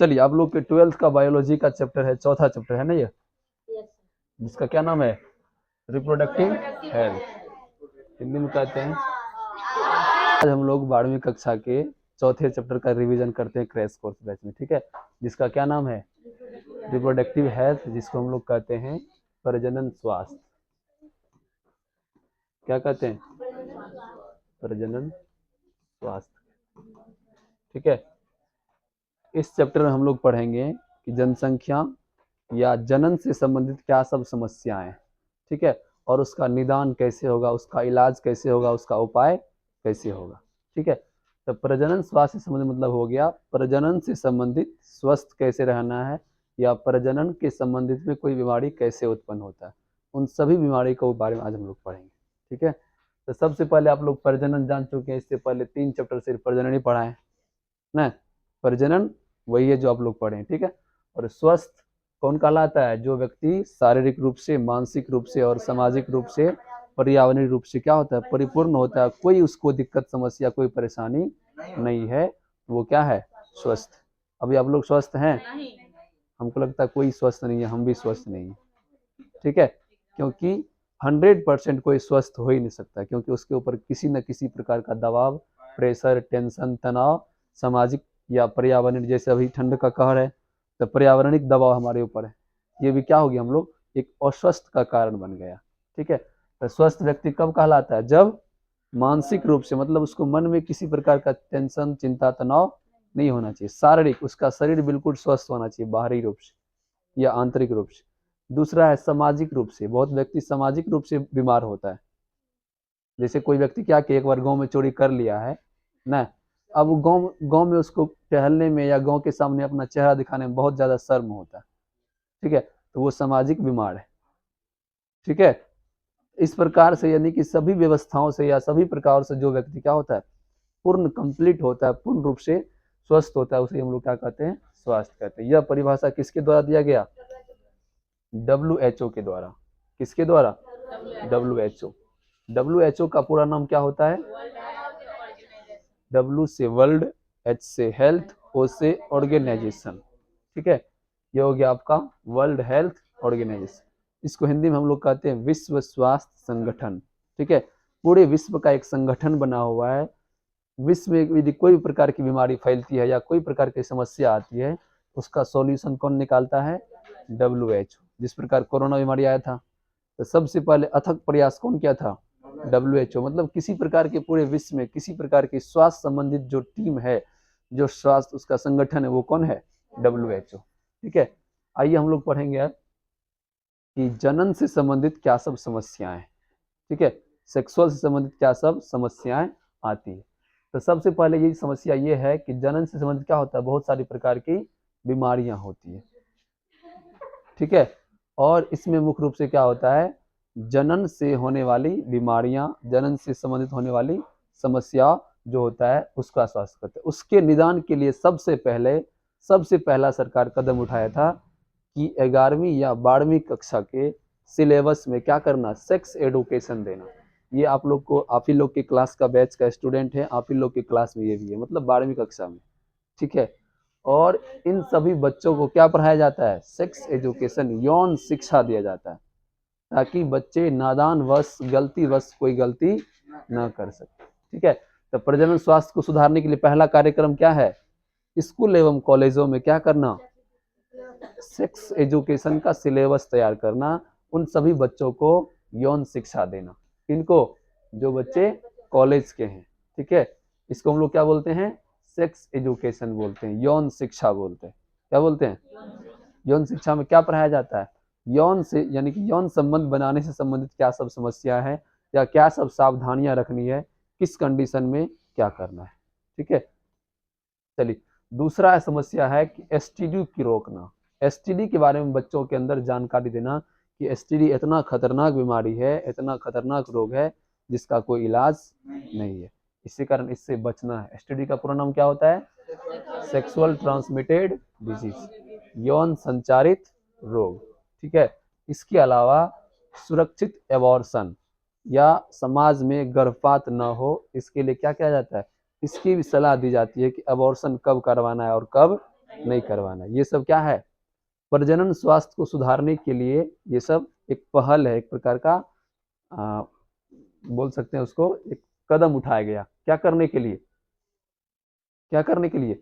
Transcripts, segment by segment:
चलिए, आप लोग के 12th का बायोलॉजी का चैप्टर है, चौथा चैप्टर है ना ये, जिसका क्या नाम है, रिप्रोडक्टिव हेल्थ, हिंदी में कहते हैं। आज हम लोग 12वीं कक्षा के चौथे चैप्टर का रिवीजन करते हैं क्रैश कोर्स बैच में, ठीक है, जिसका क्या नाम है, रिप्रोडक्टिव हेल्थ, जिसको हम लोग कहते हैं प्रजनन स्वास्थ्य। क्या कहते हैं, प्रजनन स्वास्थ्य, ठीक है। इस चैप्टर में हम लोग पढ़ेंगे कि जनसंख्या या जनन से संबंधित क्या सब समस्याएं हैं, ठीक है, और उसका निदान कैसे होगा, उसका इलाज कैसे होगा, उसका उपाय कैसे होगा, ठीक है। तो प्रजनन स्वास्थ्य से संबंधित मतलब हो गया प्रजनन से संबंधित स्वस्थ कैसे रहना है, या प्रजनन के संबंधित में कोई बीमारी कैसे उत्पन्न होता है, उन सभी बीमारी के बारे में आज हम लोग पढ़ेंगे, ठीक है। तो सबसे पहले आप लोग प्रजनन जान चुके हैं, इससे पहले 3 चैप्टर सिर्फ प्रजनन ही पढ़ा है ना। प्रजनन वही है जो आप लोग पढ़े, ठीक है। और स्वस्थ कौन कहलाता है, जो व्यक्ति शारीरिक रूप से, मानसिक रूप से और सामाजिक रूप से, पर्यावरणीय रूप से क्या होता है, परिपूर्ण होता है, कोई उसको दिक्कत समस्या कोई परेशानी नहीं है, वो क्या है, स्वस्थ। अभी आप लोग स्वस्थ हैं, हमको लगता है कोई स्वस्थ नहीं है, हम भी स्वस्थ नहीं है, ठीक है, क्योंकि 100% कोई स्वस्थ हो ही नहीं सकता, क्योंकि उसके ऊपर किसी न किसी प्रकार का दबाव, प्रेशर, टेंशन, तनाव, सामाजिक या पर्यावरण, जैसे अभी ठंड का कहर है तो पर्यावरणिक दबाव हमारे ऊपर है, ये भी क्या हो गया, हम लोग एक अस्वस्थ का कारण बन गया, ठीक है। तो स्वस्थ व्यक्ति कब कहलाता है, जब मानसिक रूप से, मतलब उसको मन में किसी प्रकार का टेंशन, चिंता, तनाव नहीं होना चाहिए, शारीरिक, उसका शरीर बिल्कुल स्वस्थ होना चाहिए, बाहरी रूप से या आंतरिक रूप से। दूसरा है सामाजिक रूप से, बहुत व्यक्ति सामाजिक रूप से बीमार होता है, जैसे कोई व्यक्ति क्या कि एक बार गांव में चोरी कर लिया है ना, अब गांव गांव में उसको टहलने में या गांव के सामने अपना चेहरा दिखाने में बहुत ज्यादा शर्म होता है, ठीक है, तो वो सामाजिक बीमार है, ठीक है। इस प्रकार से यानी कि सभी व्यवस्थाओं से या सभी प्रकार से जो व्यक्ति क्या होता है, पूर्ण कंप्लीट होता है, पूर्ण रूप से स्वस्थ होता है, उसे हम लोग क्या कहते हैं, स्वास्थ्य कहते हैं। यह परिभाषा किसके द्वारा दिया गया, WHO के द्वारा। किसके द्वारा, WHO। WHO का पूरा नाम क्या होता है, W से वर्ल्ड, H से हेल्थ, O से ऑर्गेनाइजेशन, ठीक है, ये हो गया आपका वर्ल्ड हेल्थ ऑर्गेनाइजेशन। इसको हिंदी में हम लोग कहते हैं विश्व स्वास्थ्य संगठन, ठीक है। पूरे विश्व का एक संगठन बना हुआ है, विश्व में यदि कोई प्रकार की बीमारी फैलती है या कोई प्रकार की समस्या आती है, उसका सॉल्यूशन कौन निकालता है, WHO। जिस प्रकार कोरोना बीमारी आया था तो सबसे पहले अथक प्रयास कौन किया था, WHO। मतलब किसी प्रकार के पूरे विश्व में किसी प्रकार की स्वास्थ्य संबंधित जो टीम है, जो स्वास्थ्य उसका संगठन है, वो कौन है, WHO, ठीक है। आइए हम लोग पढ़ेंगे अब कि जनन से संबंधित क्या सब समस्याएं, ठीक है, सेक्सुअल से संबंधित क्या सब समस्याएं आती है। तो सबसे पहले यही समस्या ये है कि जनन से संबंधित क्या होता है, बहुत सारी प्रकार की बीमारियां होती है, ठीक है। और इसमें मुख्य रूप से क्या होता है, जनन से होने वाली बीमारियां, जनन से संबंधित होने वाली समस्या जो होता है उसका स्वास्थ्य करते हैं। उसके निदान के लिए सबसे पहला सरकार कदम उठाया था कि 11वीं या 12वीं कक्षा के सिलेबस में क्या करना, सेक्स एडुकेशन देना। ये आप लोग को, आप ही लोग के क्लास का बैच का स्टूडेंट है, आप ही लोग के क्लास में ये भी है, मतलब 12वीं कक्षा में, ठीक है। और इन सभी बच्चों को क्या पढ़ाया जाता है, सेक्स एजुकेशन, यौन शिक्षा दिया जाता है, ताकि बच्चे नादान वश, गलती वश कोई गलती न कर सके, ठीक है। तो प्रजनन स्वास्थ्य को सुधारने के लिए पहला कार्यक्रम क्या है, स्कूल एवं कॉलेजों में क्या करना, सेक्स एजुकेशन का सिलेबस तैयार करना, उन सभी बच्चों को यौन शिक्षा देना। इनको, जो बच्चे कॉलेज के हैं, ठीक है, इसको हम लोग क्या बोलते हैं, सेक्स एजुकेशन बोलते हैं, यौन शिक्षा बोलते हैं। क्या बोलते हैं, यौन शिक्षा में क्या पढ़ाया जाता है, यौन से यानी कि यौन संबंध बनाने से संबंधित क्या सब समस्या है, या क्या सब सावधानियां रखनी है, किस कंडीशन में क्या करना है, ठीक है। चलिए, दूसरा समस्या है कि STD की रोकना। STD के बारे में बच्चों के अंदर जानकारी देना कि STD इतना खतरनाक बीमारी है, इतना खतरनाक रोग है जिसका कोई इलाज नहीं है, इसी कारण इससे बचना है। STD का पूरा नाम क्या होता है, सेक्सुअल ट्रांसमिटेड डिजीज, यौन संचारित रोग, ठीक है। इसके अलावा सुरक्षित एबॉर्शन या समाज में गर्भपात न हो, इसके लिए क्या किया जाता है, इसकी भी सलाह दी जाती है कि अबॉर्शन कब करवाना है और कब नहीं करवाना। ये सब क्या है, प्रजनन स्वास्थ्य को सुधारने के लिए ये सब एक पहल है, एक प्रकार का बोल सकते हैं उसको, एक कदम उठाया गया। क्या करने के लिए, क्या करने के लिए,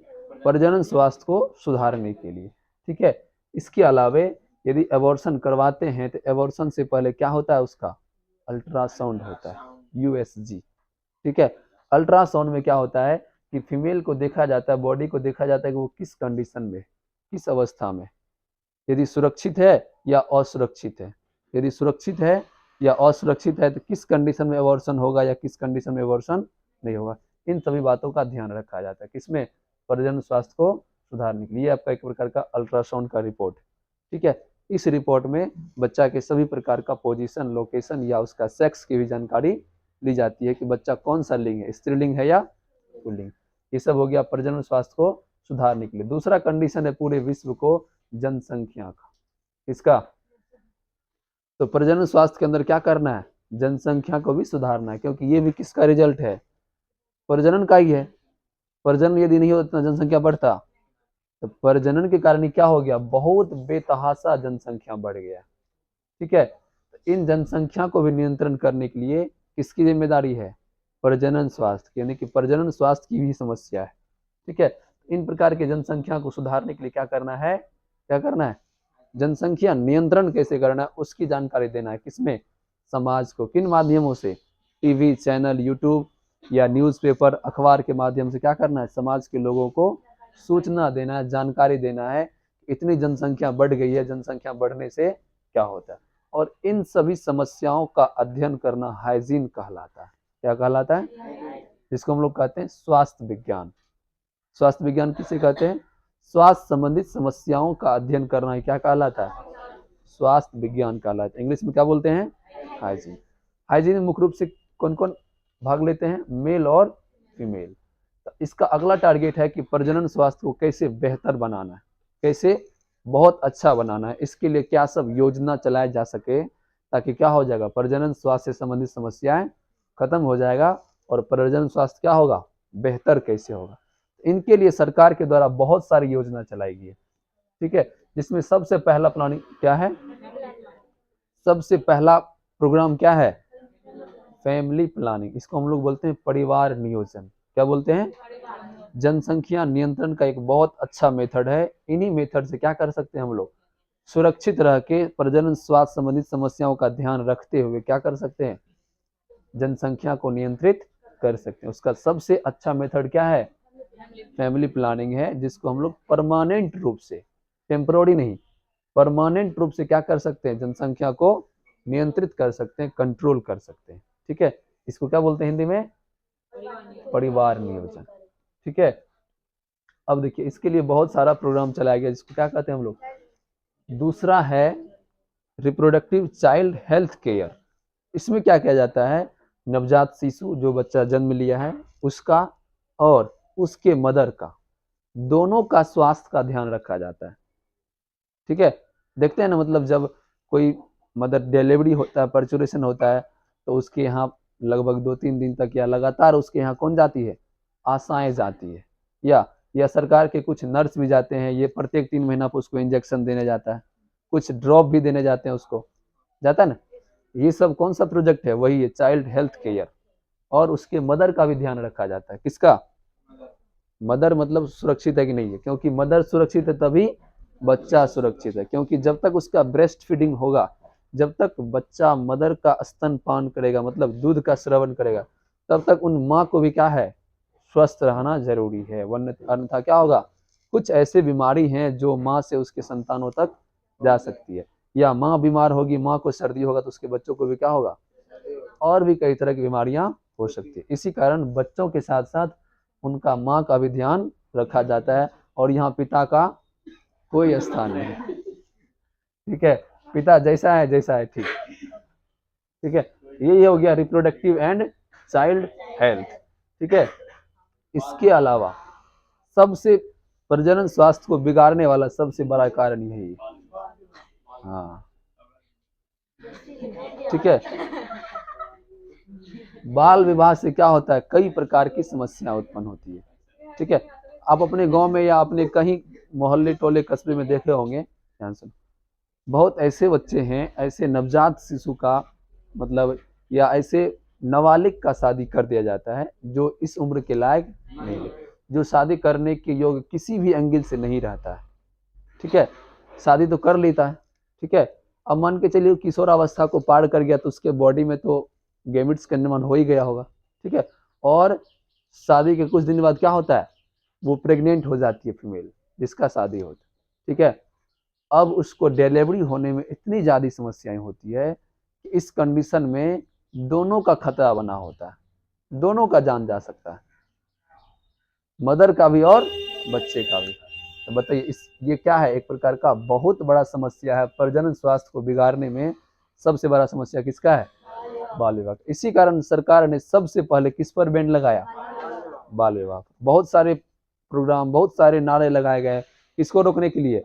प्रजनन स्वास्थ्य को सुधारने के लिए। ठीक है। इसके अलावे यदि एबॉर्शन करवाते हैं तो एबॉर्शन से पहले क्या होता है, उसका अल्ट्रासाउंड होता है, यूएसजी। ठीक है। अल्ट्रासाउंड में क्या होता है कि फीमेल को देखा जाता है, बॉडी को देखा जाता है कि वो किस कंडीशन में, किस अवस्था में, यदि सुरक्षित है या असुरक्षित है। यदि सुरक्षित है या असुरक्षित है तो किस कंडीशन में एबॉर्शन होगा या किस कंडीशन में एबॉर्शन नहीं होगा। इन सभी बातों का ध्यान रखा जाता है किसमें, प्रजनन स्वास्थ्य को सुधारने के लिए। आपका एक प्रकार का अल्ट्रासाउंड का रिपोर्ट। ठीक है। इस रिपोर्ट में बच्चा के सभी प्रकार का पोजीशन, लोकेशन या उसका सेक्स की भी जानकारी ली जाती है कि बच्चा कौन सा लिंग है, स्त्रीलिंग है या पुल्लिंग। ये सब हो गया प्रजनन स्वास्थ्य को सुधारने के लिए। दूसरा कंडीशन है पूरे विश्व को जनसंख्या का। इसका तो प्रजनन स्वास्थ्य के अंदर क्या करना है, जनसंख्या को भी सुधारना है, क्योंकि ये भी किसका रिजल्ट है, प्रजनन का ही है। प्रजनन यदि नहीं होता तो जनसंख्या बढ़ता, तो प्रजनन के कारण क्या हो गया, बहुत बेतहाशा जनसंख्या बढ़ गया। ठीक है। तो इन जनसंख्या को भी नियंत्रण करने के लिए किसकी जिम्मेदारी है, प्रजनन स्वास्थ्य, यानी कि प्रजनन स्वास्थ्य की भी समस्या है। ठीक है। इन प्रकार के जनसंख्या को सुधारने के लिए क्या करना है, क्या करना है, जनसंख्या नियंत्रण कैसे करना है उसकी जानकारी देना है। किसमें, समाज को। किन माध्यमों से, टीवी चैनल, यूट्यूब या न्यूज़पेपर, अखबार के माध्यम से क्या करना है, समाज के लोगों को सूचना देना है, जानकारी देना है, इतनी जनसंख्या बढ़ गई है, जनसंख्या बढ़ने से क्या होता है। और इन सभी समस्याओं का अध्ययन करना हाइजीन कहलाता है। क्या कहलाता है, जिसको हम लोग कहते हैं स्वास्थ्य विज्ञान। स्वास्थ्य विज्ञान किसे कहते हैं, स्वास्थ्य संबंधित समस्याओं का अध्ययन करना ही क्या कहलाता है, स्वास्थ्य विज्ञान कहलाता है। इंग्लिश में क्या बोलते हैं, हाइजीन। हाइजीन में मुख्य रूप से कौन कौन भाग लेते हैं, मेल और फीमेल। तो इसका अगला टारगेट है कि प्रजनन स्वास्थ्य को कैसे बेहतर बनाना है, कैसे बहुत अच्छा बनाना है। इसके लिए क्या सब योजना चलाया जा सके, ताकि क्या हो जाएगा, प्रजनन स्वास्थ्य से संबंधित समस्याएं खत्म हो जाएगा और प्रजनन स्वास्थ्य क्या होगा, बेहतर कैसे होगा। इनके लिए सरकार के द्वारा बहुत सारी योजना चलाई गई है। ठीक है। जिसमें सबसे पहला प्लानिंग क्या है, सबसे पहला प्रोग्राम क्या है, फैमिली प्लानिंग। इसको हम लोग बोलते हैं परिवार नियोजन। क्या बोलते हैं, जनसंख्या नियंत्रण का एक बहुत अच्छा मेथड है। इन्हीं मेथड से क्या कर सकते हैं हम लोग, सुरक्षित रह के प्रजनन स्वास्थ्य संबंधित समस्याओं का ध्यान रखते हुए क्या कर सकते हैं, जनसंख्या को नियंत्रित कर सकते हैं। उसका सबसे अच्छा मेथड क्या है, फैमिली प्लानिंग है, जिसको हम लोग परमानेंट रूप से, टेम्पररी नहीं, परमानेंट रूप से क्या कर सकते हैं, जनसंख्या को नियंत्रित कर सकते हैं, कंट्रोल कर सकते हैं। ठीक है। इसको क्या बोलते हैं हिंदी में, परिवार नियोजन। ठीक है। अब देखिए इसके लिए बहुत सारा प्रोग्राम चलाया गया, जिसको क्या कहते हैं हम लोग, दूसरा है रिप्रोडक्टिव चाइल्ड हेल्थ केयर। इसमें क्या किया जाता है, नवजात शिशु जो बच्चा जन्म लिया है उसका और उसके मदर का, दोनों का स्वास्थ्य का ध्यान रखा जाता है। ठीक है। देखते हैं ना, मतलब जब कोई मदर डिलीवरी होता है, पर्चुरेशन होता है, तो उसके यहाँ लगभग 2-3 दिन तक या लगातार उसके यहाँ कौन जाती है, आशाएं जाती है, या सरकार के कुछ नर्स भी जाते हैं। ये प्रत्येक 3 महीना पर उसको इंजेक्शन देने जाता है, कुछ ड्रॉप भी देने जाते हैं उसको, जाता है ना। ये सब कौन सा प्रोजेक्ट है, वही है चाइल्ड हेल्थ केयर। और उसके मदर का भी ध्यान रखा जाता है। किसका, मदर मतलब सुरक्षित है कि नहीं है, क्योंकि मदर सुरक्षित है तभी बच्चा सुरक्षित है। क्योंकि जब तक उसका ब्रेस्ट फीडिंग होगा, जब तक बच्चा मदर का स्तनपान करेगा, मतलब दूध का श्रवण करेगा, तब तक उन माँ को भी क्या है, स्वस्थ रहना जरूरी है। वरना अन्यथा क्या होगा, कुछ ऐसे बीमारी हैं जो माँ से उसके संतानों तक जा सकती है, या माँ बीमार होगी, माँ को सर्दी होगा तो उसके बच्चों को भी क्या होगा, और भी कई तरह की बीमारियां हो सकती है। इसी कारण बच्चों के साथ साथ उनका माँ का भी ध्यान रखा जाता है, और यहाँ पिता का कोई स्थान नहीं। ठीक है। पिता जैसा है ठीक। ठीक है। ये हो गया रिप्रोडक्टिव एंड चाइल्ड हेल्थ। ठीक है। इसके अलावा सबसे प्रजनन स्वास्थ्य को बिगाड़ने वाला सबसे बड़ा कारण यही है। हाँ। ठीक है। बाल विवाह से क्या होता है, कई प्रकार की समस्या उत्पन्न होती है। ठीक है। आप अपने गांव में या अपने कहीं मोहल्ले टोले कस्बे में देखे होंगे, ध्यान से, बहुत ऐसे बच्चे हैं, ऐसे नवजात शिशु का मतलब या ऐसे नाबालिग का शादी कर दिया जाता है जो इस उम्र के लायक नहीं है, जो शादी करने के योग्य किसी भी एंगल से नहीं रहता है। ठीक है, शादी तो कर लेता है, ठीक है, अब मान के चलिए किशोरावस्था को पार कर गया तो उसके बॉडी में तो गैमेट्स का निर्माण हो ही गया होगा। ठीक है, और शादी के कुछ दिन बाद क्या होता है, वो प्रेग्नेंट हो जाती है फीमेल जिसका शादी होता है। ठीक है, अब उसको डिलीवरी होने में इतनी ज़्यादा समस्याएं होती है कि इस कंडीशन में दोनों का खतरा बना होता है, दोनों का जान जा सकता है, मदर का भी और बच्चे का भी। तो बताइए ये क्या है, एक प्रकार का बहुत बड़ा समस्या है, प्रजनन स्वास्थ्य को बिगाड़ने में सबसे बड़ा समस्या किसका है, बाल विवाह। इसी कारण सरकार ने सबसे पहले किस पर बैन लगाया, बाल विवाह। बहुत सारे प्रोग्राम, बहुत सारे नारे लगाए गए, किसको रोकने के लिए,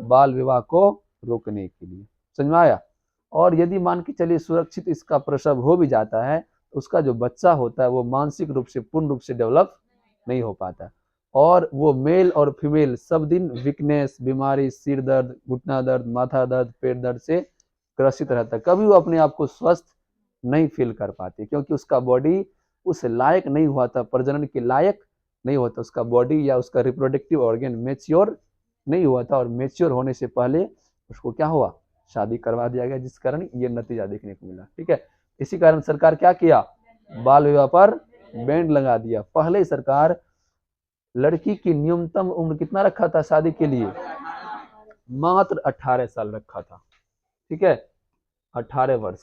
बाल विवाह को रोकने के लिए। समझ में आया। और यदि मान के चलिए सुरक्षित इसका प्रसव हो भी जाता है तो उसका जो बच्चा होता है वो मानसिक रूप से पूर्ण रूप से डेवलप नहीं हो पाता, और वो मेल और फीमेल सब दिन वीकनेस, बीमारी, सिर दर्द, घुटना दर्द, माथा दर्द, पेट दर्द से ग्रसित रहता है। कभी वो अपने आप को स्वस्थ नहीं फील कर पाती, क्योंकि उसका बॉडी उस लायक नहीं हुआ था, प्रजनन के लायक नहीं होता, उसका बॉडी या उसका रिप्रोडक्टिव ऑर्गन मैच्योर नहीं हुआ था, और मैच्योर होने से पहले उसको क्या हुआ, शादी करवा दिया गया, जिस कारण ये नतीजा देखने को मिला। ठीक है, इसी कारण सरकार क्या किया, बाल विवाह पर बैन लगा दिया। पहले सरकार लड़की की न्यूनतम उम्र कितना रखा था शादी के लिए, मात्र 18 साल रखा था। ठीक है, 18 वर्ष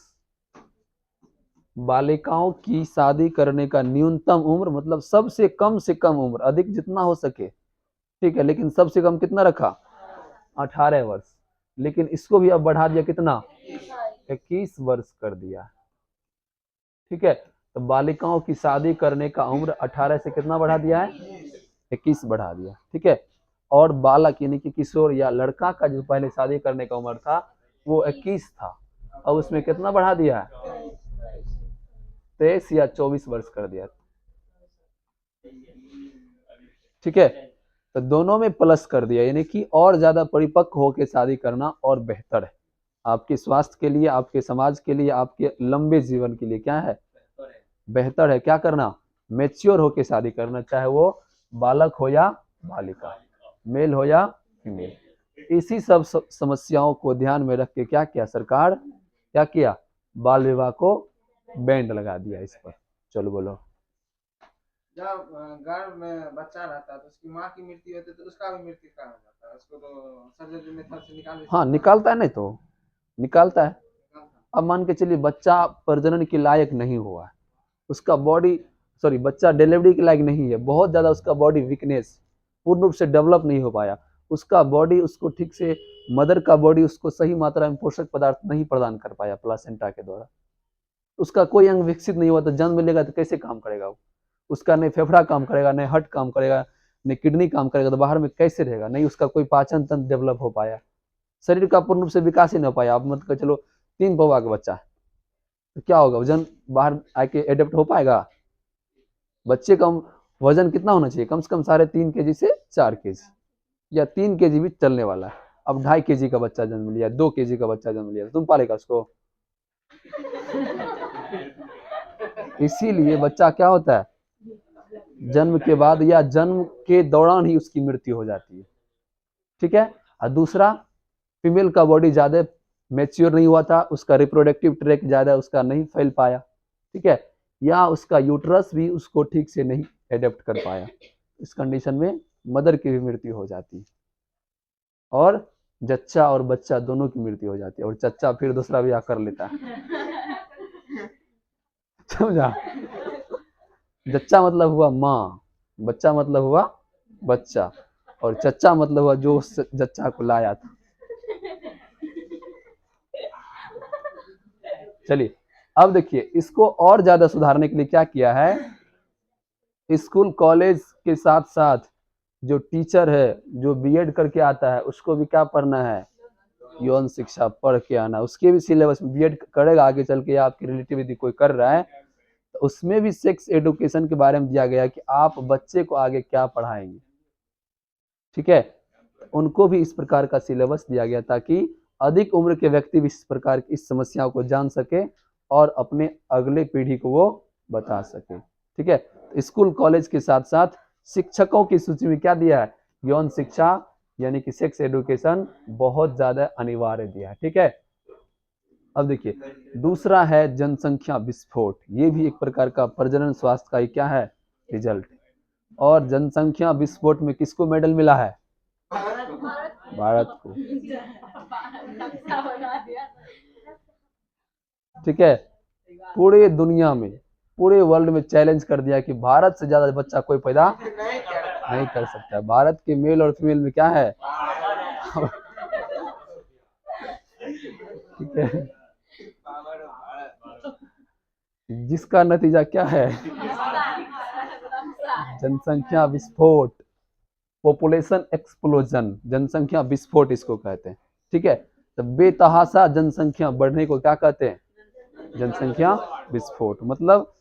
बालिकाओं की शादी करने का न्यूनतम उम्र, मतलब सबसे कम से कम उम्र, अधिक जितना हो सके, ठीक है, लेकिन सबसे कम कितना रखा, 18 वर्ष। लेकिन इसको भी अब बढ़ा दिया, कितना, 21 वर्ष कर दिया। ठीक है, तो बालिकाओं की शादी करने का उम्र 18 से कितना बढ़ा दिया है, 21 बढ़ा दिया। ठीक है, और बालक यानी कि किशोर या लड़का का जो पहले शादी करने का उम्र था वो 21 था, अब उसमें कितना बढ़ा दिया है, 23 या 24 वर्ष कर दिया। ठीक है, तो दोनों में प्लस कर दिया, यानी कि और ज्यादा परिपक्व होकर शादी करना और बेहतर है आपके स्वास्थ्य के लिए, आपके समाज के लिए, आपके लंबे जीवन के लिए। क्या है, बेहतर है क्या करना, मैच्योर होकर शादी करना, चाहे वो बालक हो या बालिका, मेल हो या फीमेल। इसी सब समस्याओं को ध्यान में रख के क्या किया सरकार, क्या किया, बाल विवाह को बैंड लगा दिया इस पर। चलो बोलो। जब गर्भ में बच्चा रहता है तो उसकी माँ की मृत्यु होती है तो उसका भी मृत्यु कहा जाता है, उसको तो सर्जरी मेथड से निकाल, हाँ निकालता है, नहीं तो निकालता है। अब मान के चलिए बच्चा प्रजनन के लायक नहीं हुआ है, उसका बॉडी, सॉरी, बच्चा डिलीवरी के लायक नहीं है, बहुत ज़्यादा उसका बॉडी वीकनेस, पूर्ण रूप से डेवलप नहीं हो पाया, उसका बॉडी उसको ठीक से, मदर का बॉडी उसको सही मात्रा में पोषक पदार्थ नहीं प्रदान कर पाया प्लासेंटा के द्वारा, उसका कोई अंग विकसित नहीं हुआ, तो जन्म मिलेगा तो कैसे काम करेगा वो, उसका नहीं फेफड़ा काम करेगा, नहीं हर्ट काम करेगा, नहीं किडनी काम करेगा, तो बाहर में कैसे रहेगा, नहीं उसका कोई पाचन तंत्र डेवलप हो पाया, शरीर का पूर्ण रूप से विकास ही नहीं हो पाया। अब मतलब चलो 3 पौवा का बच्चा है तो क्या होगा, वजन बाहर आके एडेप्ट हो पाएगा, बच्चे का वजन कितना होना चाहिए, कम से कम 3.5 kg से 4 kg, या 3 kg भी चलने वाला है। अब 2.5 kg का बच्चा जन्म लिया, 2 kg का बच्चा जन्म लिया, तुम पालेगा उसको। इसीलिए बच्चा क्या होता है, जन्म के बाद या जन्म के दौरान ही उसकी मृत्यु हो जाती है। ठीक है, और दूसरा, फीमेल का बॉडी ज्यादा मैच्योर नहीं हुआ था, उसका रिप्रोडक्टिव ट्रैक ज्यादा उसका नहीं फैल पाया। ठीक है, या उसका यूट्रस भी उसको ठीक से नहीं एडेप्ट कर पाया, इस कंडीशन में मदर की भी मृत्यु हो जाती है, और जच्चा और बच्चा दोनों की मृत्यु हो जाती है, और चच्चा फिर दूसरा ब्याह कर लेता है। समझा, जच्चा मतलब हुआ माँ, बच्चा मतलब हुआ बच्चा, और चच्चा मतलब हुआ जो उस जच्चा को लाया था। चलिए अब देखिए, इसको और ज्यादा सुधारने के लिए क्या किया है, स्कूल कॉलेज के साथ साथ जो टीचर है, जो बीएड करके आता है, उसको भी क्या पढ़ना है, यौन शिक्षा पढ़ के आना, उसके भी सिलेबस में बीएड करेगा आगे चल के, आपके रिलेटिव यदि कोई कर रहा है तो उसमें भी सेक्स एडुकेशन के बारे में दिया गया कि आप बच्चे को आगे क्या पढ़ाएंगे। ठीक है, उनको भी इस प्रकार का सिलेबस दिया गया ताकि अधिक उम्र के व्यक्ति भी इस प्रकार की इस समस्याओं को जान सके और अपने अगले पीढ़ी को वो बता सके। ठीक है, स्कूल कॉलेज के साथ साथ शिक्षकों की सूची में क्या दिया है, यौन शिक्षा यानी कि सेक्स एजुकेशन बहुत ज्यादा अनिवार्य दिया है। ठीक है, अब देखिए दूसरा है जनसंख्या विस्फोट, ये भी एक प्रकार का प्रजनन स्वास्थ्य का ही क्या है, रिजल्ट। और जनसंख्या विस्फोट में किसको मेडल मिला है, भारत को। ठीक है, पूरे दुनिया में, पूरे वर्ल्ड में चैलेंज कर दिया कि भारत से ज्यादा बच्चा कोई पैदा नहीं कर सकता है। भारत के मेल और फीमेल में क्या है, ठीक है, जिसका नतीजा क्या है, जनसंख्या विस्फोट, पॉपुलेशन एक्सप्लोजन, जनसंख्या विस्फोट इसको कहते हैं। ठीक है, तो बेतहाशा जनसंख्या बढ़ने को क्या कहते हैं, जनसंख्या विस्फोट। मतलब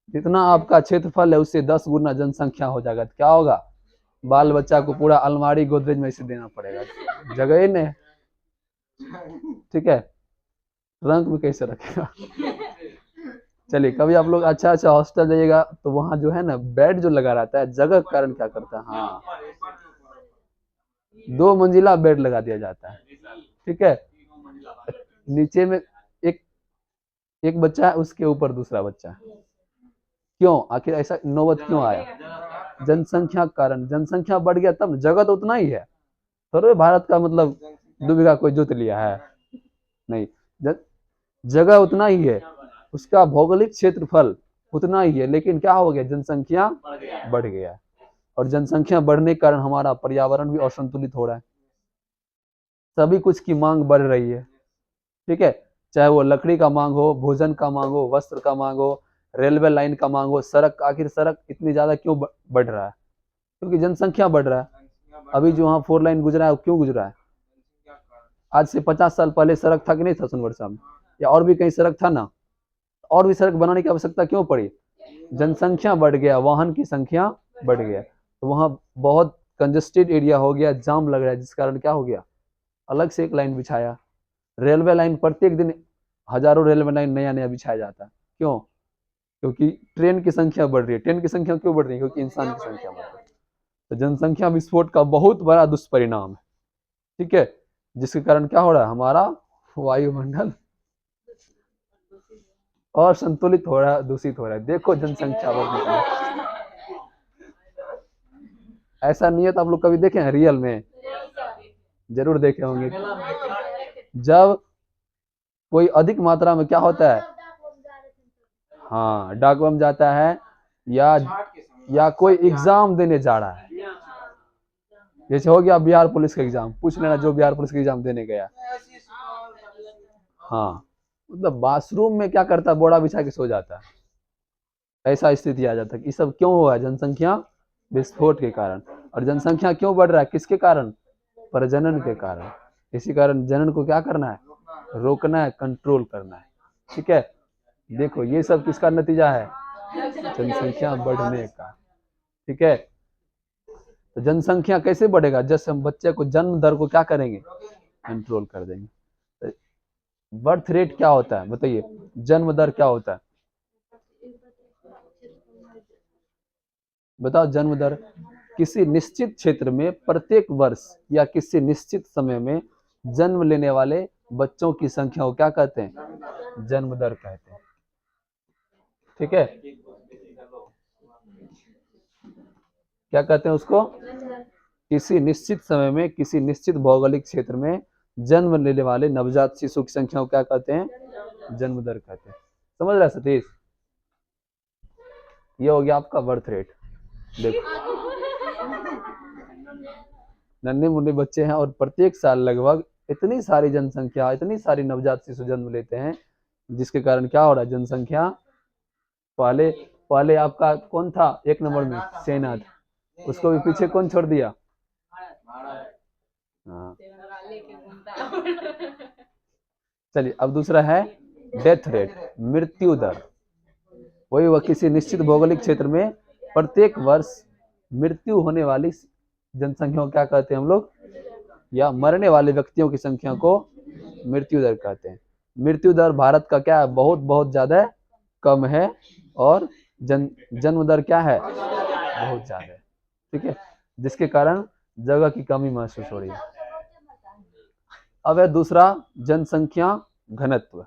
जितना आपका क्षेत्रफल है उससे 10 गुना जनसंख्या हो जाएगा तो क्या होगा, बाल बच्चा को पूरा अलमारी गोदरेज में इसे देना पड़ेगा, जगह ही नहीं। ठीक है, रंग में कैसे रखेगा। चलिए, कभी आप लोग अच्छा अच्छा हॉस्टल जाइएगा तो वहां जो है ना बेड जो लगा रहता है, जगह के कारण क्या करता है, हाँ 2 मंजिला बेड लगा दिया जाता है। ठीक है, नीचे में एक एक बच्चा है, उसके ऊपर दूसरा बच्चा है। क्यों, आखिर ऐसा नौबत क्यों आया, जनसंख्या के कारण। जनसंख्या बढ़ गया तब जगह तो उतना ही है, थोड़े भारत का मतलब 2 बीघा कोई जोत लिया है, नहीं, जगह उतना ही है, उसका भौगोलिक क्षेत्रफल उतना ही है, लेकिन क्या हो गया, जनसंख्या बढ़ गया। और जनसंख्या बढ़ने के कारण हमारा पर्यावरण भी असंतुलित हो रहा है, सभी कुछ की मांग बढ़ रही है। ठीक है, चाहे वो लकड़ी का मांग हो, भोजन का मांग हो, वस्त्र का मांग हो, रेलवे लाइन का मांग हो, सड़क, आखिर सड़क इतनी ज्यादा क्यों बढ़ रहा है, क्योंकि जनसंख्या बढ़ रहा है। अभी जो वहाँ 4 लाइन गुजरा है वो क्यों गुजरा है, आज से 50 साल पहले सड़क था कि नहीं था सोनवर्षा में, या और भी कहीं सड़क था ना, और भी सड़क बनाने की आवश्यकता क्यों पड़ी, जनसंख्या बढ़ गया, वाहन की संख्या बढ़ गया, तो वहाँ बहुत कंजेस्टेड एरिया हो गया, जाम लग रहा है, जिस कारण क्या हो गया, अलग से एक लाइन बिछाया। रेलवे लाइन प्रत्येक दिन हजारों रेलवे लाइन नया नया बिछाया जाता है, क्यों, क्योंकि ट्रेन की संख्या बढ़ रही है। ट्रेन की संख्या क्यों बढ़ रही है, क्योंकि इंसान की संख्या बढ़ रही है। तो जनसंख्या विस्फोट का बहुत बड़ा दुष्परिणाम है। ठीक है, जिसके कारण क्या हो रहा है, हमारा वायुमंडल असंतुलित हो रहा है, दूषित हो रहा है। देखो जनसंख्या बढ़ने का, ऐसा नहीं है तो आप लोग कभी देखे हैं रियल में, जरूर देखे होंगे। जब कोई अधिक मात्रा में क्या होता है, हाँ डाक बम जाता है, या कोई एग्जाम देने जा रहा है, जैसे हो गया बिहार पुलिस का एग्जाम, पूछ लेना जो बिहार पुलिस का एग्जाम देने गया, हाँ मतलब बाथरूम में क्या करता है, बोरा बिछा के सो जाता है, ऐसा स्थिति आ जाता है। ये सब क्यों हुआ है, जनसंख्या विस्फोट के कारण। और जनसंख्या क्यों बढ़ रहा है, किसके कारण, प्रजनन के कारण। इसी कारण जनन को क्या करना है, रोकना है, कंट्रोल करना है। ठीक है, देखो ये सब किसका नतीजा है, जनसंख्या बढ़ने का। ठीक है, तो जनसंख्या कैसे बढ़ेगा, जैसे हम बच्चे को जन्म दर को क्या करेंगे, कंट्रोल कर देंगे। बर्थ रेट क्या होता है बताइए, जन्म दर क्या होता है, बताओ जन्म दर। किसी निश्चित क्षेत्र में प्रत्येक वर्ष या किसी निश्चित समय में जन्म लेने वाले बच्चों की संख्या को क्या कहते हैं, जन्म दर कहते हैं। ठीक है, क्या कहते हैं उसको, किसी निश्चित समय में किसी निश्चित भौगोलिक क्षेत्र में जन्म लेने वाले नवजात शिशु की संख्या को क्या कहते हैं, जन्म दर कहते हैं। समझ रहा है सतीश, ये हो गया आपका बर्थ रेट। देखो नन्हे मुन्ने बच्चे हैं और प्रत्येक साल लगभग इतनी सारी जनसंख्या, इतनी सारी नवजात शिशु जन्म लेते हैं, जिसके कारण क्या हो रहा है, जनसंख्या। पहले पहले आपका कौन था 1 नंबर में, सेना था, उसको भी पीछे कौन छोड़ दिया, हाँ। चलिए अब दूसरा है डेथ रेट, मृत्यु दर। वही वह किसी निश्चित भौगोलिक क्षेत्र में प्रत्येक वर्ष मृत्यु होने वाली जनसंख्या को क्या कहते हैं हम लोग, या मरने वाले व्यक्तियों की संख्या को मृत्यु दर कहते हैं। मृत्यु दर भारत का क्या है, बहुत बहुत ज्यादा कम है, और जन्म दर क्या है, बहुत ज्यादा है। ठीक है, जिसके कारण जगह की कमी महसूस हो रही है। अब है दूसरा, जनसंख्या घनत्व।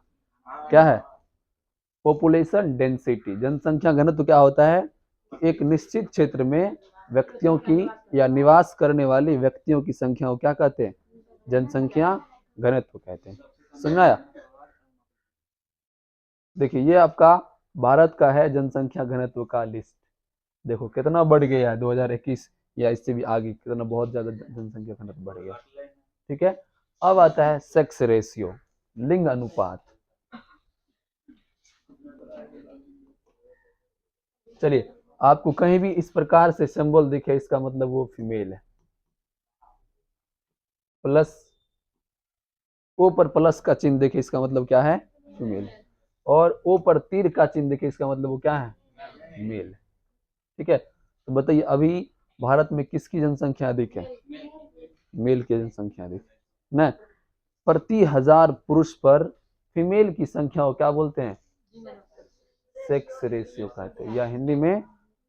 क्या है, पॉपुलेशन डेंसिटी। जनसंख्या घनत्व क्या होता है, एक निश्चित क्षेत्र में व्यक्तियों की या निवास करने वाली व्यक्तियों की संख्या को क्या कहते हैं, जनसंख्या घनत्व कहते हैं। समझाया। देखिए ये आपका भारत का है जनसंख्या घनत्व का लिस्ट। देखो कितना बढ़ गया है 2021 या इससे भी आगे, कितना बहुत ज्यादा जनसंख्या घनत्व बढ़ गया। ठीक है, अब आता है सेक्स रेशियो, लिंग अनुपात। चलिए, आपको कहीं भी इस प्रकार से सिंबल दिखे, इसका मतलब वो फीमेल है। प्लस, ओ पर प्लस का चिन्ह देखे, इसका मतलब क्या है, फीमेल। और ओ पर तीर का चिन्ह देखे, इसका मतलब वो क्या है, मेल। ठीक है, तो बताइए अभी भारत में किसकी जनसंख्या अधिक है, मेल की जनसंख्या अधिक है ना। प्रति 1000 पुरुष पर फीमेल की संख्या को क्या बोलते हैं, सेक्स रेशियो कहते हैं, या हिंदी में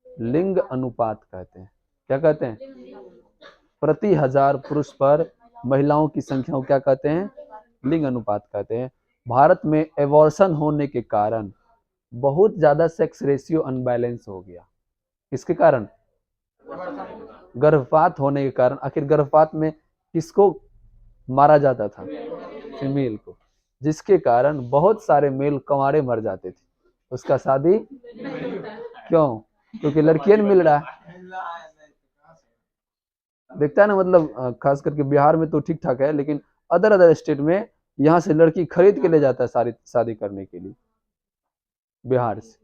लिंग अनुपात कहते हैं। क्या कहते हैं, प्रति 1000 पुरुष पर महिलाओं की संख्या को क्या कहते हैं, लिंग अनुपात कहते हैं। भारत में एबॉर्शन होने के कारण बहुत ज्यादा सेक्स रेशियो अनबैलेंस हो गया। किसके कारण, गर्भपात होने के कारण। आखिर गर्भपात में किसको मारा जाता था, फीमेल को, जिसके कारण बहुत सारे मेल कंवारे मर जाते थे, उसका शादी क्यों, क्योंकि लड़कियां नहीं मिल रहा है। देखता है ना, मतलब खास करके बिहार में तो ठीक ठाक है, लेकिन अदर अदर स्टेट में यहाँ से लड़की खरीद के ले जाता है सारी शादी करने के लिए, बिहार से।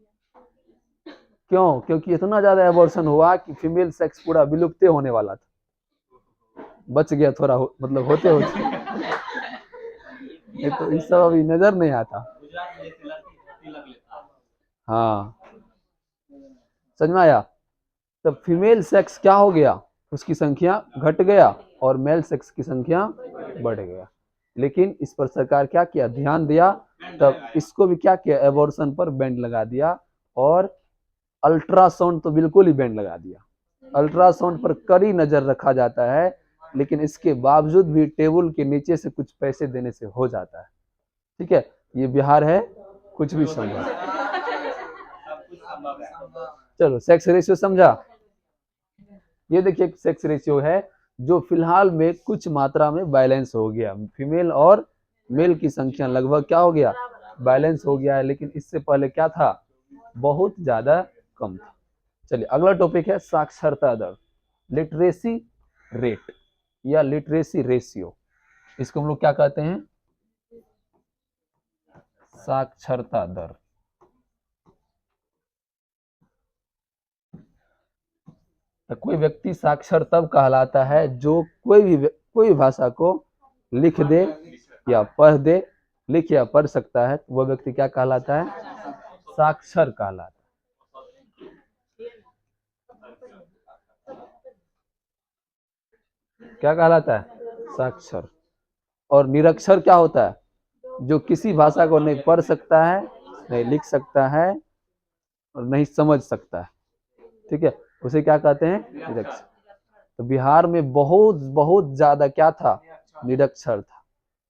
क्यों, क्योंकि इतना ज्यादा एबॉर्शन हुआ कि फीमेल सेक्स पूरा विलुप्त होने वाला था, बच गया थोड़ा मतलब होते होते। ये तो इस सब अभी नजर नहीं आता। हाँ, समझ में आया। तब फीमेल सेक्स क्या हो गया, उसकी संख्या घट गया, और मेल सेक्स की संख्या बढ़ गया। लेकिन इस पर सरकार क्या किया, ध्यान दिया, तब इसको भी क्या किया, एबॉर्शन पर बैंड लगा दिया, और अल्ट्रासाउंड तो बिल्कुल ही बैंड लगा दिया। अल्ट्रासाउंड पर कड़ी नजर रखा जाता है, लेकिन इसके बावजूद भी टेबल के नीचे से कुछ पैसे देने से हो जाता है। ठीक है, ये बिहार है, कुछ भी संभव। चलो, सेक्स रेशियो समझा। ये देखिए सेक्स रेशियो है जो फिलहाल में कुछ मात्रा में बैलेंस हो गया, फीमेल और मेल की संख्या लगभग क्या हो गया, बैलेंस हो गया है, लेकिन इससे पहले क्या था, बहुत ज्यादा कम था। चलिए अगला टॉपिक है साक्षरता दर, लिटरेसी रेट या लिटरेसी रेशियो। इसको हम लोग क्या कहते हैं, साक्षरता दर। तो कोई व्यक्ति साक्षर तब कहलाता है जो कोई भी भाषा को लिख दे या पढ़ दे, लिख या पढ़ सकता है, वह व्यक्ति क्या कहलाता है, साक्षर कहलाता है। क्या कहलाता है, साक्षर। और निरक्षर क्या होता है, जो किसी भाषा को नहीं पढ़ सकता है, नहीं लिख सकता है, और नहीं समझ सकता है। ठीक है, उसे क्या कहते हैं, निरक्षर। तो बिहार में बहुत बहुत ज्यादा क्या था, निरक्षर था।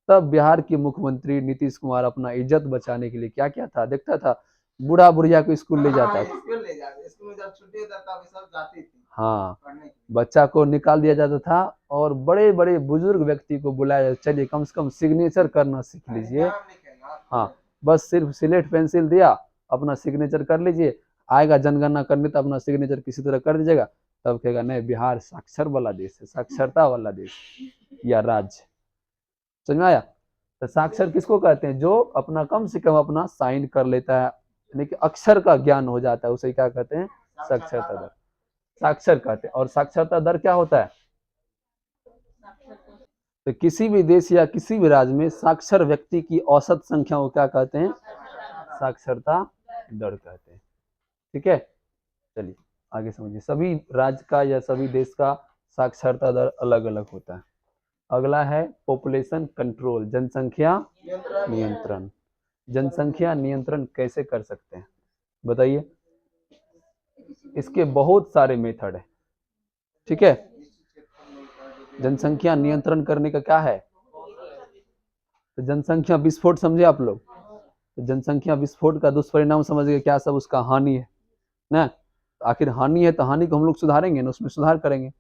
तब बिहार के मुख्यमंत्री नीतीश कुमार अपना इज्जत बचाने के लिए क्या क्या था, देखता था बूढ़ा बुढ़िया को स्कूल ले जाता था। स्कूल में जब छुट्टी होता था सब जाती थी। हाँ, बच्चा को निकाल दिया जाता था, और बड़े बड़े बुजुर्ग व्यक्ति को बुलाया, चलिए कम से कम सिग्नेचर करना सीख लीजिए। हाँ, बस सिर्फ सिलेट पेंसिल दिया, अपना सिग्नेचर कर लीजिए, आएगा जनगणना करने तो अपना सिग्नेचर किसी तरह कर दीजिएगा, तब कहेगा नहीं बिहार साक्षर वाला देश है, साक्षरता वाला देश या राज्य। समझ में आया। तो साक्षर किसको कहते हैं, जो अपना कम से कम अपना साइन कर लेता है, यानी कि अक्षर का ज्ञान हो जाता है, उसे क्या कहते हैं, साक्षरता दर, साक्षर कहते हैं। और साक्षरता दर क्या होता है, तो किसी भी देश या किसी भी राज्य में साक्षर व्यक्ति की औसत संख्या को क्या कहते हैं, साक्षरता दर कहते हैं। ठीक है, चलिए आगे समझिए। सभी राज्य का या सभी देश का साक्षरता दर अलग अलग होता है। अगला है पॉपुलेशन कंट्रोल, जनसंख्या नियंत्रण। जनसंख्या नियंत्रण कैसे कर सकते हैं बताइए। इसके बहुत सारे मेथड है, ठीक है। जनसंख्या नियंत्रण करने का क्या है, तो जनसंख्या विस्फोट समझे आप लोग। तो जनसंख्या विस्फोट का दुष्परिणाम समझ गए, क्या सब उसका हानि है ना। आखिर हानि है तो हानि को हम लोग सुधारेंगे ना, उसमें सुधार करेंगे।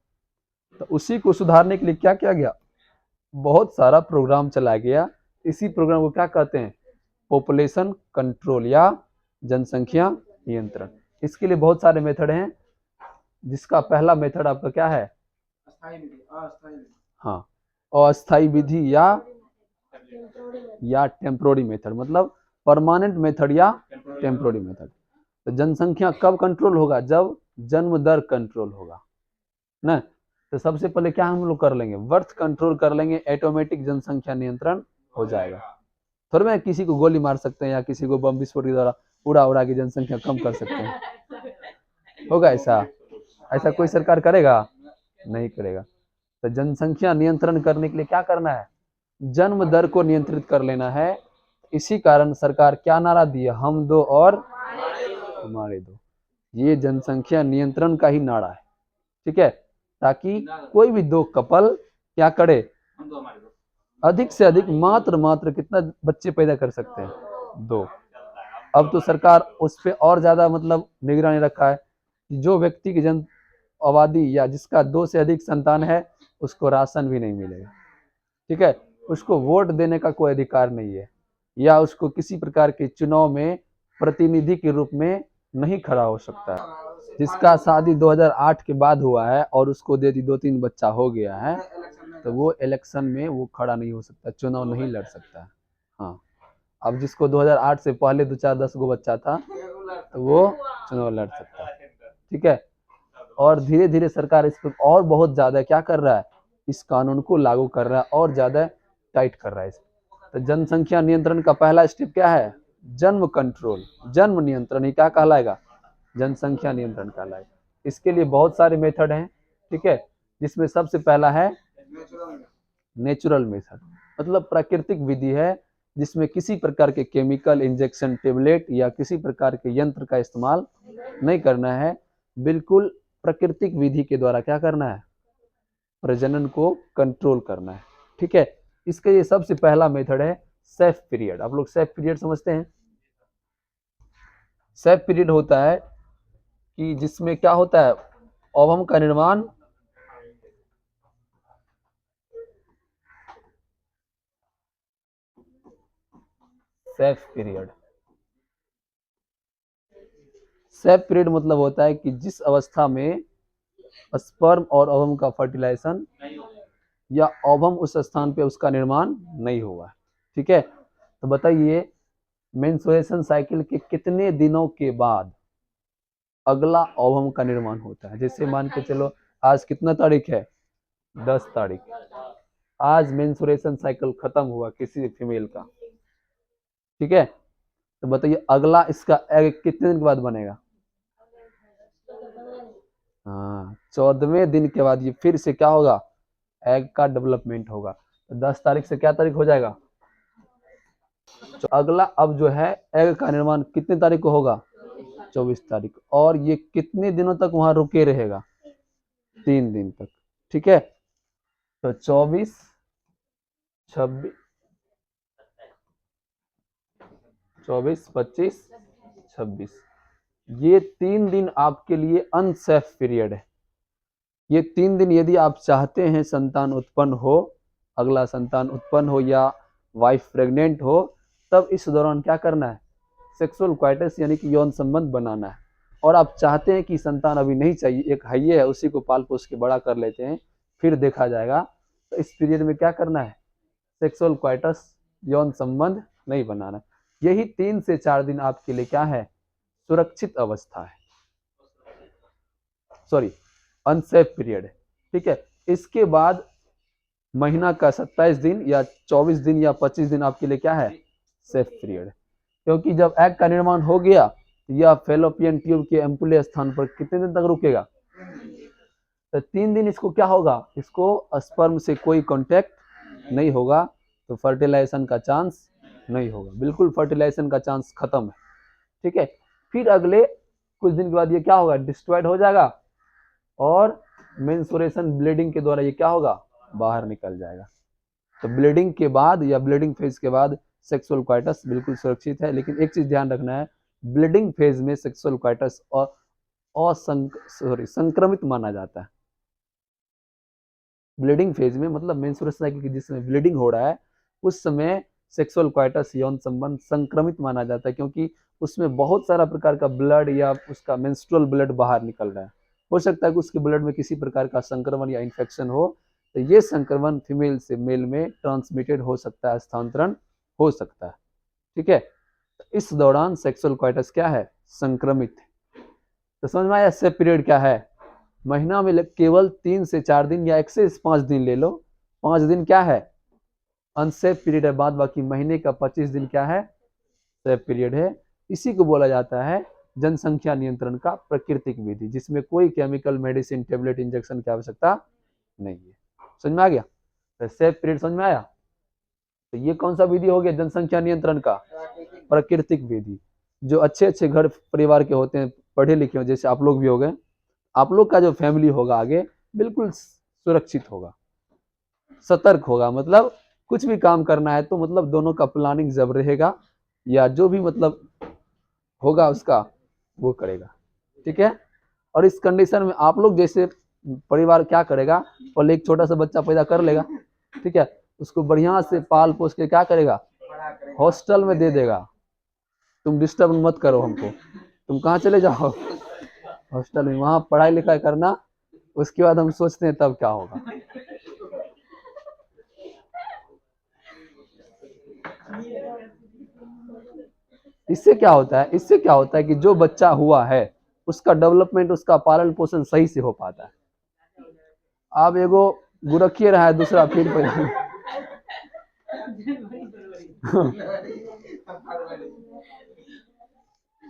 तो उसी को सुधारने के लिए क्या किया गया, बहुत सारा प्रोग्राम चलाया गया। इसी प्रोग्राम को क्या कहते हैं, पॉपुलेशन कंट्रोल या जनसंख्या नियंत्रण। इसके लिए बहुत सारे मेथड हैं, जिसका पहला मेथड आपका क्या है, हाँ, अस्थायी विधि या टेम्पोररी मेथड, मतलब परमानेंट मेथड या टेम्पोररी मेथड। तो जनसंख्या कब कंट्रोल होगा, जब जन्म दर कंट्रोल होगा ना। तो सबसे पहले क्या हम लोग कर लेंगे, बर्थ कंट्रोल कर लेंगे, ऑटोमेटिक जनसंख्या नियंत्रण हो जाएगा। थोड़ा में किसी को गोली मार सकते हैं या किसी को बम विस्फोट के द्वारा उड़ा उड़ा की जनसंख्या कम कर सकते हैं, होगा ऐसा? ऐसा कोई सरकार करेगा? नहीं करेगा। तो जनसंख्या नियंत्रण करने के लिए क्या करना है, जन्म दर को नियंत्रित कर लेना है। इसी कारण सरकार क्या नारा दी है, हम दो और हमारे दो। ये जनसंख्या नियंत्रण का ही नारा है, ठीक है। ताकि कोई भी दो कपल क्या करे, अधिक से अधिक मात्र कितना बच्चे पैदा कर सकते हैं, 2। अब तो सरकार उस पर और ज्यादा मतलब निगरानी रखा है कि जो व्यक्ति की जन आबादी या जिसका 2 से अधिक संतान है उसको राशन भी नहीं मिलेगा, ठीक है। उसको वोट देने का कोई अधिकार नहीं है, या उसको किसी प्रकार के चुनाव में प्रतिनिधि के रूप में नहीं खड़ा हो सकता है। जिसका शादी 2008 के बाद हुआ है और उसको यदि 2-3 बच्चा हो गया है तो वो इलेक्शन में वो खड़ा नहीं हो सकता, चुनाव नहीं लड़ सकता है। हाँ, अब जिसको 2008 से पहले 2-4-10 गो बच्चा था तो वो चुनाव लड़ सकता है, ठीक है। और धीरे धीरे सरकार इस पर और बहुत ज्यादा क्या कर रहा है, इस कानून को लागू कर रहा है और ज्यादा टाइट कर रहा है। तो जनसंख्या नियंत्रण का पहला स्टेप क्या है, जन्म कंट्रोल, जन्म नियंत्रण ही क्या कहलाएगा, जनसंख्या नियंत्रण कहलाएगा। इसके लिए बहुत सारे मेथड हैं, ठीक है। जिसमें सबसे पहला है नेचुरल मेथड, मतलब प्राकृतिक विधि है, जिसमें किसी प्रकार के केमिकल इंजेक्शन, टेबलेट या किसी प्रकार के यंत्र का इस्तेमाल नहीं करना है। बिल्कुल प्राकृतिक विधि के द्वारा क्या करना है, प्रजनन को कंट्रोल करना है, ठीक है। इसका ये सबसे पहला मेथड है सेफ पीरियड। आप लोग सेफ पीरियड समझते हैं। सेफ पीरियड होता है कि जिसमें क्या होता है, ओवम का निर्माण सेफ पीरियड। सेफ पीरियड मतलब होता है कि जिस अवस्था में स्पर्म और ओवम का फर्टिलाइजेशन या ओवम उस स्थान पे उसका निर्माण नहीं हुआ, ठीक है। तो बताइए मेंस्ट्रुएशन साइकिल के कितने दिनों के बाद अगला ओवम का निर्माण होता है। जैसे मान के चलो आज कितना तारीख है, 10 तारीख, आज मेंस्ट्रुएशन साइकिल खत्म हुआ किसी फीमेल का, ठीक है। तो बताइए अगला इसका एग कितने दिन के बाद बनेगा, हाँ, 14वें दिन के बाद ये फिर से क्या होगा, एग का डेवलपमेंट होगा। तो 10 तारीख से क्या तारीख हो जाएगा, तो अगला अब जो है एग का निर्माण कितने तारीख को होगा, 24 तारीख। और ये कितने दिनों तक वहां रुके रहेगा, 3 दिन तक, ठीक है। तो 24, 26, 24, 25, 26, ये 3 दिन आपके लिए अनसेफ पीरियड है। ये 3 दिन यदि आप चाहते हैं संतान उत्पन्न हो, अगला संतान उत्पन्न हो या वाइफ प्रेग्नेंट हो, तब इस दौरान क्या करना है, सेक्सुअल क्वाइटस यानी कि यौन संबंध बनाना है। और आप चाहते हैं कि संतान अभी नहीं चाहिए, एक हइये है उसी को पाल पोस के बड़ा कर लेते हैं, फिर देखा जाएगा। तो इस पीरियड में क्या करना है, सेक्सुअल क्वाइटस यौन संबंध नहीं बनाना। यही 3 से 4 दिन आपके लिए क्या है, सुरक्षित अवस्था है, सॉरी अनसेफ पीरियड है, ठीक है। इसके बाद महीना का 27 दिन या 24 दिन या 25 दिन आपके लिए क्या है, सेफ पीरियड। क्योंकि जब एग का निर्माण हो गया यह फेलोपियन ट्यूब के एम्पुले स्थान पर कितने दिन तक रुकेगा, तो 3 दिन इसको क्या होगा, इसको स्पर्म से कोई कांटेक्ट नहीं होगा, तो फर्टिलाइजेशन का चांस नहीं होगा, बिल्कुल फर्टिलाइजेशन का चांस खत्म है। ठीक है, फिर अगले कुछ दिन के बाद ये क्या होगा, डिस्ट्रॉयड हो जाएगा और मेंस्ट्रुएशन ब्लीडिंग के द्वारा ये क्या होगा, बाहर निकल जाएगा। तो ब्लीडिंग के बाद या ब्लीडिंग फेज के बाद सेक्सुअल क्वाइटस बिल्कुल सुरक्षित है। लेकिन एक चीज ध्यान रखना है, ब्लीडिंग फेज में सेक्सुअल क्वाइटस संक्रमित माना जाता है। ब्लीडिंग फेज में मतलब मेंस्ट्रुएशन साइकिल की जिस समय ब्लीडिंग हो रहा है उस समय सेक्सुअल क्वाइटस यौन संबंध संक्रमित माना जाता है, क्योंकि उसमें बहुत सारा प्रकार का ब्लड या उसका मेंस्ट्रुअल ब्लड बाहर निकल रहा है। हो सकता है कि उसके ब्लड में किसी प्रकार का संक्रमण या इन्फेक्शन हो, तो ये संक्रमण फीमेल से मेल में ट्रांसमिटेड हो सकता है, स्थानांतरण हो सकता है। ठीक है, इस दौरान सेक्सुअल क्वाइटस क्या है, संक्रमित। तो समझ में आया सेफ पीरियड क्या है, महीना में केवल 3 से 4 दिन या 1 से 5 दिन ले लो, 5 दिन क्या है अनसेफ पीरियड है, बाद बाकी महीने का 25 दिन क्या है, सेफ पीरियड है। इसी को बोला जाता है जनसंख्या नियंत्रण का प्राकृतिक विधि, जिसमें कोई केमिकल मेडिसिन टेबलेट इंजेक्शन की आवश्यकता नहीं है। समझ में आ गया, तो सेफ पीरियड समझ में आया। तो ये कौन सा विधि हो गया जनसंख्या नियंत्रण का, प्राकृतिक विधि। जो अच्छे अच्छे घर परिवार के होते हैं, पढ़े लिखे हो, जैसे आप लोग भी हो गए, आप लोग का जो फैमिली होगा आगे बिल्कुल सुरक्षित होगा, सतर्क होगा। मतलब कुछ भी काम करना है तो मतलब दोनों का प्लानिंग जब रहेगा या जो भी मतलब होगा उसका वो करेगा। ठीक है, और इस कंडीशन में आप लोग जैसे परिवार क्या करेगा, पहले एक छोटा सा बच्चा पैदा कर लेगा, ठीक है, उसको बढ़िया से पाल पोस के क्या करेगा, हॉस्टल में दे देगा। तुम डिस्टर्ब मत करो हमको, तुम कहाँ चले जाओ, हॉस्टल में, वहां पढ़ाई लिखाई करना, उसके बाद हम सोचते हैं तब क्या होगा। इससे क्या होता है, इससे क्या होता है कि जो बच्चा हुआ है उसका डेवलपमेंट, उसका पालन पोषण सही से हो पाता है। अब एगो गुरखिए रहा है, दूसरा फिर पैदा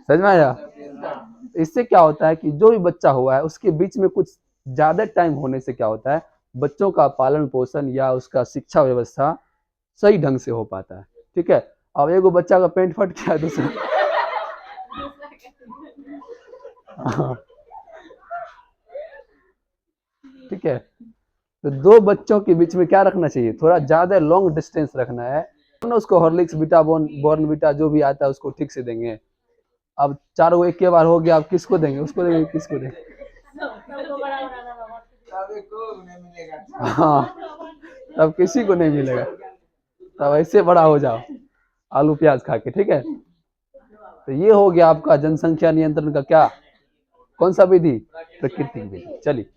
समझ में आया। इससे क्या होता है कि जो भी बच्चा हुआ है उसके बीच में कुछ ज्यादा टाइम होने से क्या होता है, बच्चों का पालन पोषण या उसका शिक्षा व्यवस्था सही ढंग से हो पाता है। ठीक है, अब एगो बच्चा का पेंट फट गया, दूसरा ठीक है, तो दो बच्चों के बीच में क्या रखना चाहिए, थोड़ा ज्यादा लॉन्ग डिस्टेंस रखना है, ना उसको हॉर्लिक्स बीटा बॉर्न बीटा जो भी आता है उसको ठीक से देंगे। अब 4 गो एक के बार हो गया, अब किसको देंगे, उसको देंगे, किसको देंगे, हाँ, तब किसी को नहीं मिलेगा, तब ऐसे बड़ा हो जाओ आलू प्याज खा के। ठीक है, तो ये हो गया आपका जनसंख्या नियंत्रण का क्या, कौन सा विधि, प्राकृतिक विधि। चलिए।